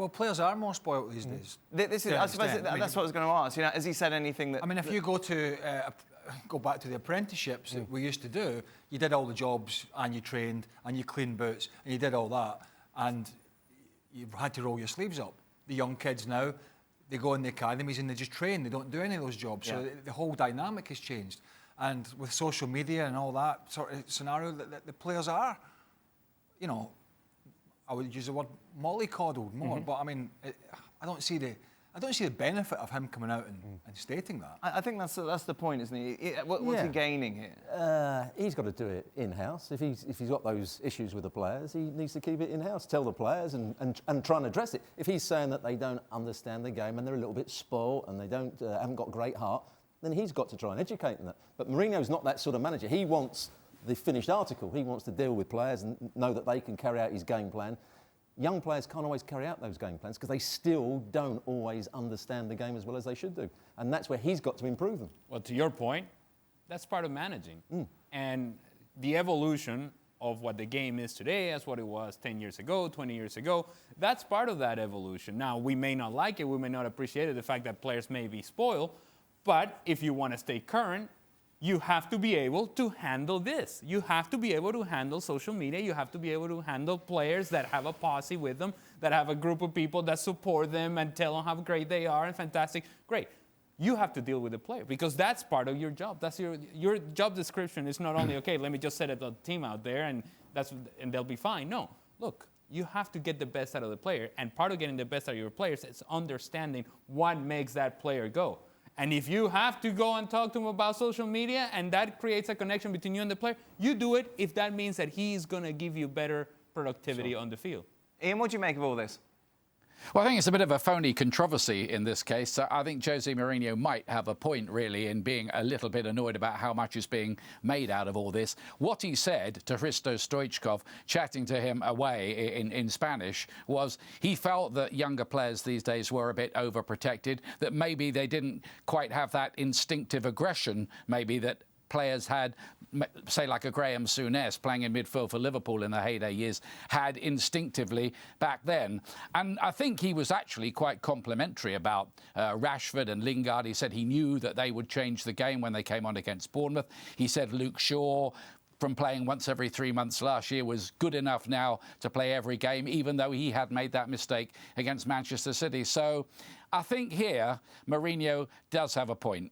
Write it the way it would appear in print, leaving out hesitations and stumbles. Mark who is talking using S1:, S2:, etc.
S1: Well, players are more spoilt these days.
S2: I suppose that's what I was going to ask. You know, has he said anything that...
S1: I mean, if you go back to the apprenticeships that we used to do, you did all the jobs and you trained and you cleaned boots and you did all that and you had to roll your sleeves up. The young kids now, they go in the academies and they just train. They don't do any of those jobs. Yeah. So the whole dynamic has changed. And with social media and all that sort of scenario, the players are, you know, I would use the word mollycoddled more, but I mean, I don't see the benefit of him coming out and stating that.
S2: I think that's the point, isn't he? What's he gaining here?
S3: He's got to do it in-house. If he's got those issues with the players, he needs to keep it in-house. Tell the players and try and address it. If he's saying that they don't understand the game and they're a little bit spoiled and they haven't got a great heart, then he's got to try and educate them. But Mourinho's not that sort of manager. He wants the finished article. He wants to deal with players and know that they can carry out his game plan. Young players can't always carry out those game plans because they still don't always understand the game as well as they should do. And that's where he's got to improve them.
S4: Well, to your point, that's part of managing. And the evolution of what the game is today as what it was 10 years ago, 20 years ago, that's part of that evolution. Now, we may not like it, we may not appreciate it, the fact that players may be spoiled, but if you want to stay current, you have to be able to handle this. You have to be able to handle social media. You have to be able to handle players that have a posse with them, that have a group of people that support them and tell them how great they are and fantastic. Great. You have to deal with the player because that's part of your job. That's your job description is not only, okay, let me just set a team out there and they'll be fine. No, look, you have to get the best out of the player. And part of getting the best out of your players is understanding what makes that player go. And if you have to go and talk to him about social media and that creates a connection between you and the player, you do it if that means that he's going to give you better productivity on the field.
S2: Ian, what do you make of all this?
S5: Well, I think it's a bit of a phony controversy in this case. I think Jose Mourinho might have a point, really, in being a little bit annoyed about how much is being made out of all this. What he said to Hristo Stoichkov, chatting to him away in Spanish, was he felt that younger players these days were a bit overprotected, that maybe they didn't quite have that instinctive aggression, maybe that players had, say like a Graham Souness playing in midfield for Liverpool in the heyday years, had instinctively back then. And I think he was actually quite complimentary about Rashford and Lingard. He said he knew that they would change the game when they came on against Bournemouth. He said Luke Shaw, from playing once every 3 months last year, was good enough now to play every game, even though he had made that mistake against Manchester City. So I think here Mourinho does have a point.